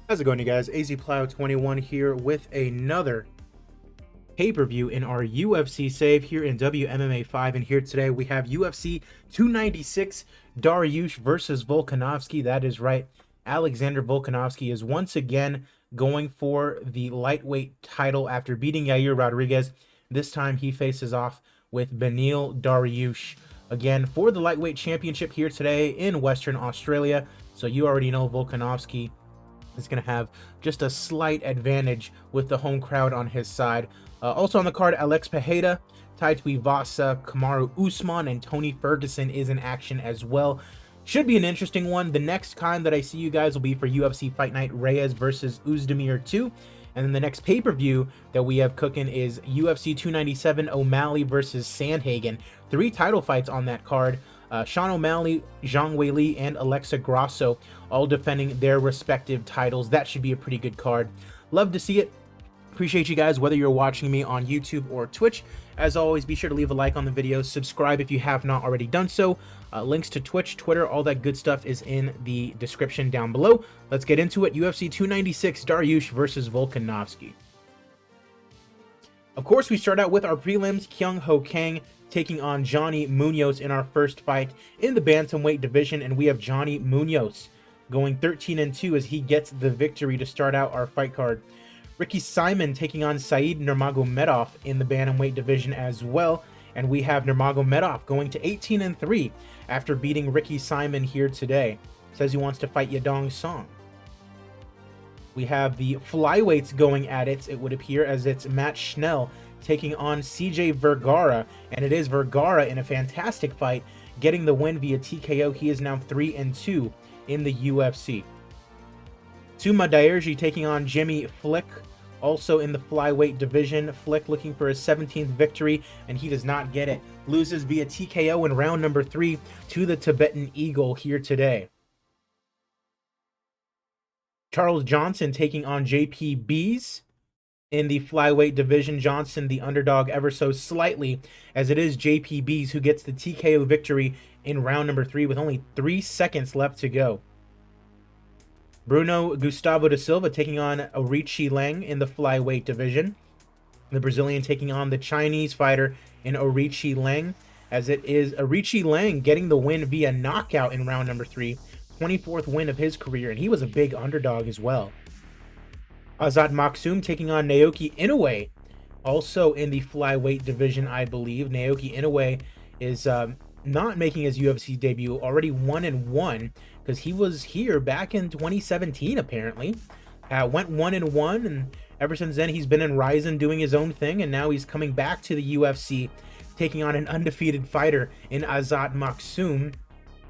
How's it going, you guys? AZPlow21 here with another pay-per-view in our UFC save here in WMMA 5. And here today we have UFC 296, Dariush versus Volkanovski. That is right. Alexander Volkanovski is once again going for the lightweight title after beating Yair Rodriguez. This time he faces off with Beneil Dariush again for the lightweight championship here today in Western Australia. So you already know Volkanovski is going to have just a slight advantage with the home crowd on his side. Also on the card, Alex Pereira, Tai Tuivasa, Kamaru Usman, and Tony Ferguson is in action as well. Should be an interesting one. The next time that I see you guys will be for UFC Fight Night Reyes versus Uzdemir 2. And then the next pay-per-view that we have cooking is UFC 297 O'Malley versus Sandhagen. 3 title fights on that card. Sean O'Malley, Zhang Weili, and Alexa Grasso all defending their respective titles. That should be a pretty good card. Love to see it. Appreciate you guys, whether you're watching me on YouTube or Twitch. As always, be sure to leave a like on the video. Subscribe if you have not already done so. Links to Twitch, Twitter, all that good stuff is in the description down below. Let's get into it. UFC 296, Dariush versus Volkanovski. Of course, we start out with our prelims. Kyung Ho Kang taking on Johnny Munoz in our first fight in the bantamweight division, and we have Johnny Munoz going 13-2 as he gets the victory to start out our fight card. Ricky Simon taking on Said Nurmagomedov in the bantamweight division as well, and we have Nurmagomedov going to 18-3 after beating Ricky Simon here today. Says he wants to fight Yadong Song. We have the flyweights going at it, it would appear, as it's Matt Schnell taking on CJ Vergara, and it is Vergara in a fantastic fight, getting the win via TKO. He is now 3-2 in the UFC. Suma Daerji taking on Jimmy Flick, also in the flyweight division. Flick looking for his 17th victory, and he does not get it. Loses via TKO in round number 3 to the Tibetan Eagle here today. Charles Johnson taking on JP Bees in the flyweight division. Johnson the underdog ever so slightly, as it is JP Bees who gets the TKO victory in round number 3 with only 3 seconds left to go. Bruno Gustavo da Silva taking on Orichi Lang in the flyweight division. The Brazilian taking on the Chinese fighter in Orichi Lang, as it is Orichi Lang getting the win via knockout in round number 3. 24th win of his career, and he was a big underdog as well. Azat Maksum taking on Naoki Inoue, also in the flyweight division, I believe. Naoki Inoue is not making his UFC debut, already 1-1, because he was here back in 2017, apparently. Went 1-1, and ever since then he's been in Ryzen doing his own thing, and now he's coming back to the UFC, taking on an undefeated fighter in Azat Maksum,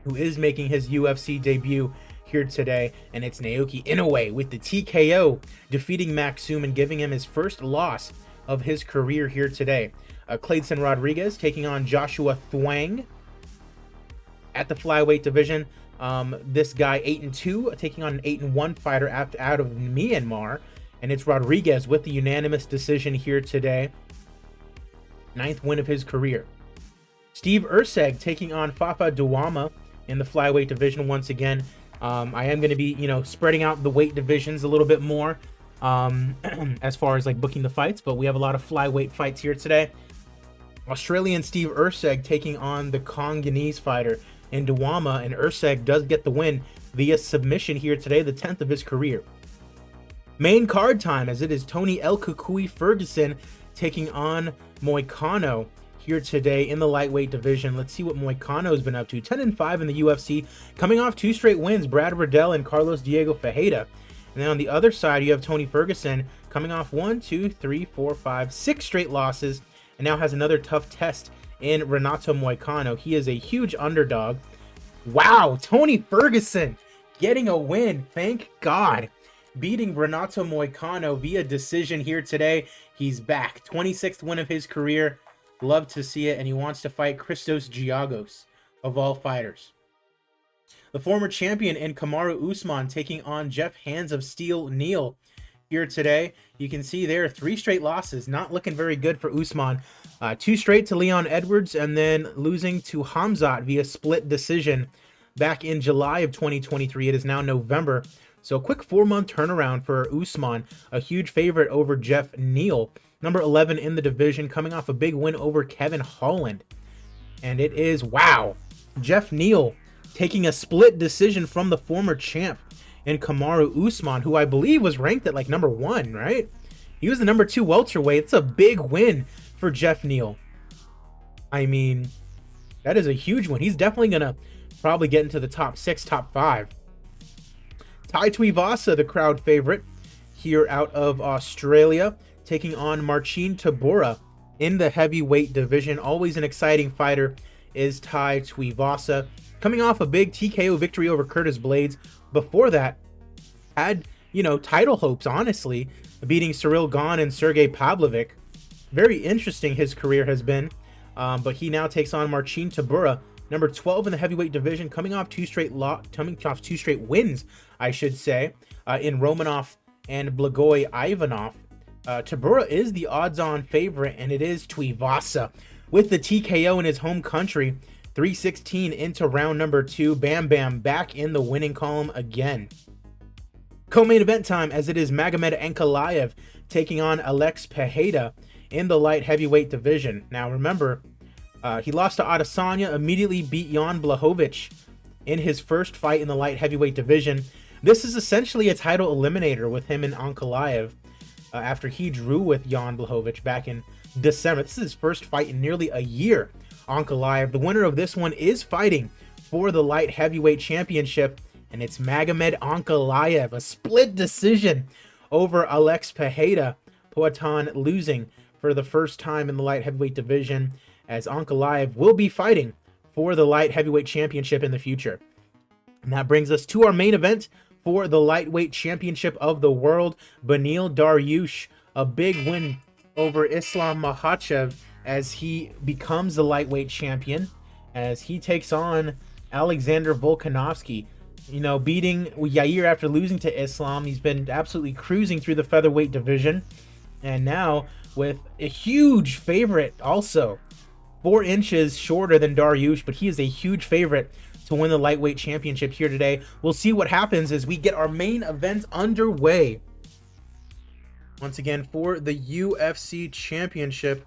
who is making his UFC debut here today, and it's Naoki Inoue with the TKO, defeating Maksum and giving him his first loss of his career here today. Clayton Rodriguez taking on Joshua Thwang at the flyweight division. This guy 8-2 taking on an 8-1 fighter out of Myanmar, and it's Rodriguez with the unanimous decision here today. 9th win of his career. Steve Erceg taking on Fafa Duwama in the flyweight division once again. I am going to be, spreading out the weight divisions a little bit more as far as like booking the fights, but we have a lot of flyweight fights here today. Australian Steve Erceg taking on the Congolese fighter in Duwama, and Erceg does get the win via submission here today, the 10th of his career. Main card time, as it is Tony El Kukui Ferguson taking on Moicano here today in the lightweight division. Let's see what Moicano's been up to. 10-5 in the UFC, coming off 2 straight wins, Brad Riddell and Carlos Diego Ferreira. And then on the other side, you have Tony Ferguson coming off 6 straight losses, and now has another tough test in Renato Moicano. He is a huge underdog. Wow, Tony Ferguson getting a win, thank God. Beating Renato Moicano via decision here today. He's back, 26th win of his career. Love to see it, and he wants to fight Christos Giagos, of all fighters. The former champion in Kamaru Usman taking on Jeff Hands of Steel Neal here today. You can see there 3 straight losses, not looking very good for Usman. 2 straight to Leon Edwards, and then losing to Hamzat via split decision back in July of 2023. It is now November, So quick 4-month turnaround for Usman, a huge favorite over Jeff Neal, number 11 in the division, coming off a big win over Kevin Holland. And it is, wow, Jeff Neal taking a split decision from the former champ in Kamaru Usman, who I believe was ranked at like number 1, right? He was the number 2 welterweight. It's a big win for Jeff Neal. I mean, that is a huge one. He's definitely going to probably get into the top 6, top 5. Tai Tuivasa, the crowd favorite here out of Australia, taking on Marcin Tybura in the heavyweight division. Always an exciting fighter is Tai Tuivasa. Coming off a big TKO victory over Curtis Blades. Before that, had, title hopes, honestly, beating Cyril Gane and Sergey Pavlovich. Very interesting his career has been. But he now takes on Marcin Tybura, number 12 in the heavyweight division, coming off two straight wins, I should say, in Romanov and Blagoy Ivanov. Tybura is the odds-on favorite, and it is Tuivasa with the TKO in his home country. 3:16 into round number 2. Bam Bam back in the winning column again. Co-main event time, as it is Magomed Ankalaev taking on Alex Pereira in the light heavyweight division. Now remember, he lost to Adesanya, immediately beat Jan Blachowicz in his first fight in the light heavyweight division. This is essentially a title eliminator with him and Ankalaev after he drew with Jan Blachowicz back in December. This is his first fight in nearly a year. Ankalaev, the winner of this one, is fighting for the light heavyweight championship, and it's Magomed Ankalaev, a split decision over Alex Pereira. Poatan losing for the first time in the light heavyweight division, as Ankalaev will be fighting for the light heavyweight championship in the future. And that brings us to our main event for the lightweight championship of the world. Beneil Dariush, a big win over Islam Makhachev as he becomes the lightweight champion, as he takes on Alexander Volkanovski. Beating Yair after losing to Islam. He's been absolutely cruising through the featherweight division. And now with a huge favorite also. 4 inches shorter than Dariush, but he is a huge favorite to win the lightweight championship here today. We'll see what happens as we get our main event underway. Once again, for the UFC championship.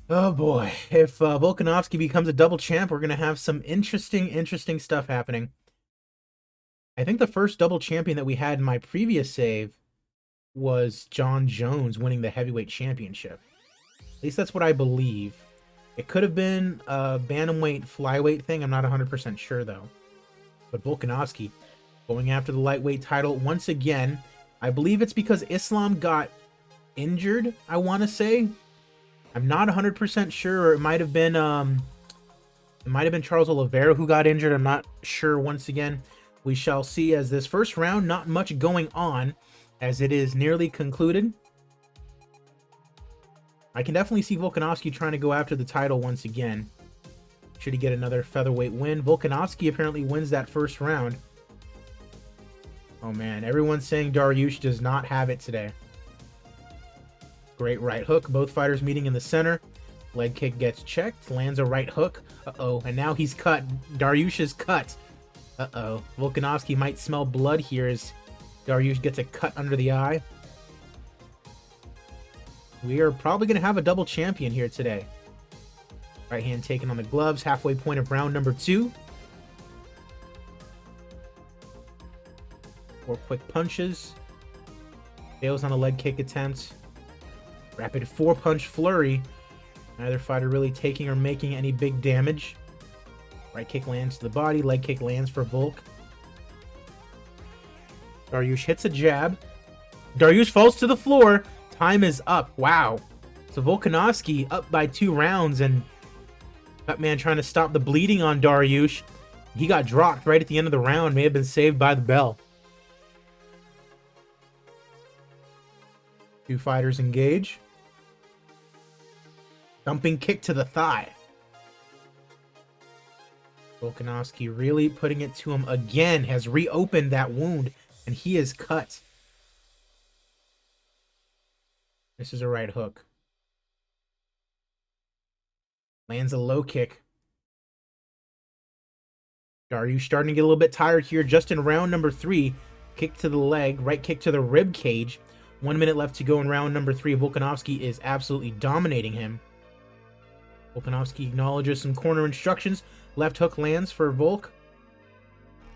Oh boy, if Volkanovski becomes a double champ, we're going to have some interesting stuff happening. I think the first double champion that we had in my previous save was John Jones winning the heavyweight championship. At least that's what I believe. It could have been a bantamweight flyweight thing. I'm not 100% sure though. But Volkanovski going after the lightweight title once again. I believe it's because Islam got injured, I want to say. I'm not 100% sure, or it might have been Charles Oliveira who got injured. I'm not sure. Once again, we shall see, as this first round, not much going on, as it is nearly concluded. I can definitely see Volkanovski trying to go after the title once again. Should he get another featherweight win? Volkanovski apparently wins that first round. Oh man, everyone's saying Dariush does not have it today. Great right hook. Both fighters meeting in the center. Leg kick gets checked. Lands a right hook. Uh-oh. And now he's cut. Dariush is cut. Uh-oh. Volkanovski might smell blood here as Dariush gets a cut under the eye. We are probably going to have a double champion here today. Right hand taken on the gloves. Halfway point of round number 2. 4 quick punches. Fails on a leg kick attempt. Rapid 4-punch flurry. Neither fighter really taking or making any big damage. Right kick lands to the body. Leg kick lands for Volk. Dariush hits a jab. Dariush falls to the floor. Time is up. Wow. So Volkanovski up by 2 rounds, and Cutman trying to stop the bleeding on Dariush. He got dropped right at the end of the round. May have been saved by the bell. 2 fighters engage. Dumping kick to the thigh. Volkanovski really putting it to him again. Has reopened that wound, and he is cut. This is a right hook. Lands a low kick. Dariush starting to get a little bit tired here just in round number 3. Kick to the leg, right kick to the rib cage. 1 minute left to go in round number 3. Volkanovski is absolutely dominating him. Volkanovski acknowledges some corner instructions. Left hook lands for Volk.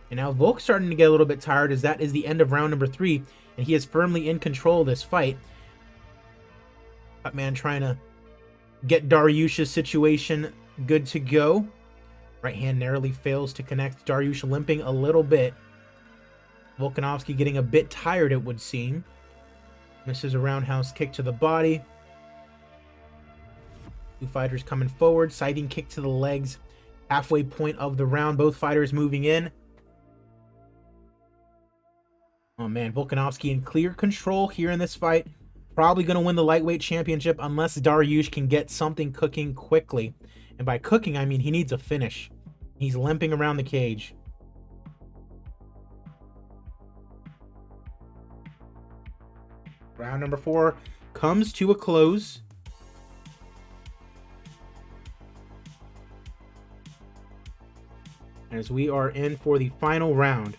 And now Volk's starting to get a little bit tired as that is the end of round number 3. And he is firmly in control of this fight. That man trying to get Dariush's situation good to go. Right hand narrowly fails to connect. Dariush limping a little bit. Volkanovski getting a bit tired, it would seem. Misses a roundhouse kick to the body. Two fighters coming forward. Sighting kick to the legs. Halfway point of the round. Both fighters moving in. Oh man, Volkanovski in clear control here in this fight. Probably going to win the lightweight championship unless Dariush can get something cooking quickly. And by cooking, I mean he needs a finish. He's limping around the cage. Round number 4 comes to a close. As we are in for the final round.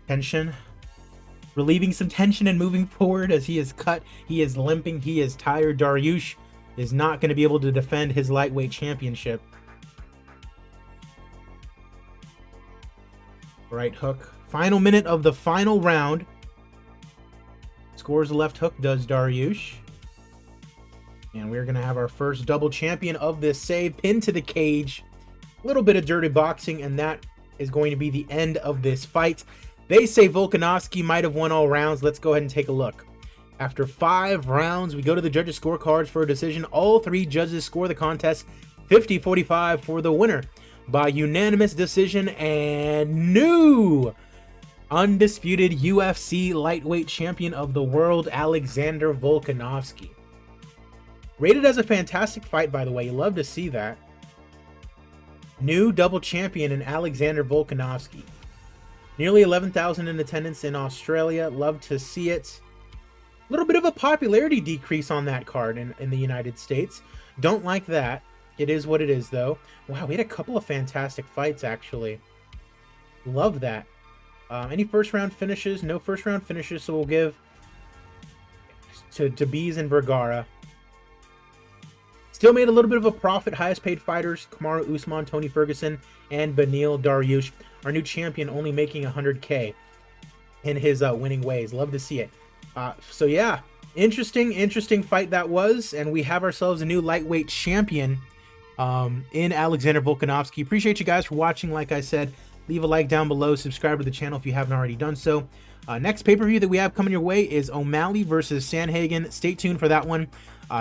Tension. Relieving some tension and moving forward as he is cut. He is limping. He is tired. Dariush is not going to be able to defend his lightweight championship. Right hook. Final minute of the final round. Scores the left hook, does Dariush. And we're going to have our first double champion of this save. Pinned to the cage. A little bit of dirty boxing, and that is going to be the end of this fight. They say Volkanovski might have won all rounds. Let's go ahead and take a look. After 5 rounds, we go to the judges' scorecards for a decision. All 3 judges score the contest 50-45 for the winner by unanimous decision and new undisputed UFC lightweight champion of the world, Alexander Volkanovski. Rated as a fantastic fight, by the way. You love to see that. New double champion in Alexander Volkanovski. Nearly 11,000 in attendance in Australia. Love to see it. A little bit of a popularity decrease on that card in the United States. Don't like that. It is what it is, though. Wow, we had a couple of fantastic fights, actually. Love that. Any first round finishes? No first round finishes, so we'll give to Bees and Vergara. Still made a little bit of a profit. Highest paid fighters, Kamaru Usman, Tony Ferguson, and Beneil Dariush. Our new champion only making 100K in his winning ways. Love to see it. So yeah, interesting fight that was. And we have ourselves a new lightweight champion in Alexander Volkanovski. Appreciate you guys for watching. Like I said, leave a like down below. Subscribe to the channel if you haven't already done so. Next pay-per-view that we have coming your way is O'Malley versus Sandhagen. Stay tuned for that one.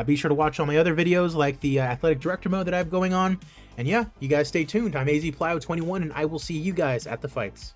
Be sure to watch all my other videos like the athletic director mode that I have going on. And yeah, you guys stay tuned. I'm AZ Plyo 21 and I will see you guys at the fights.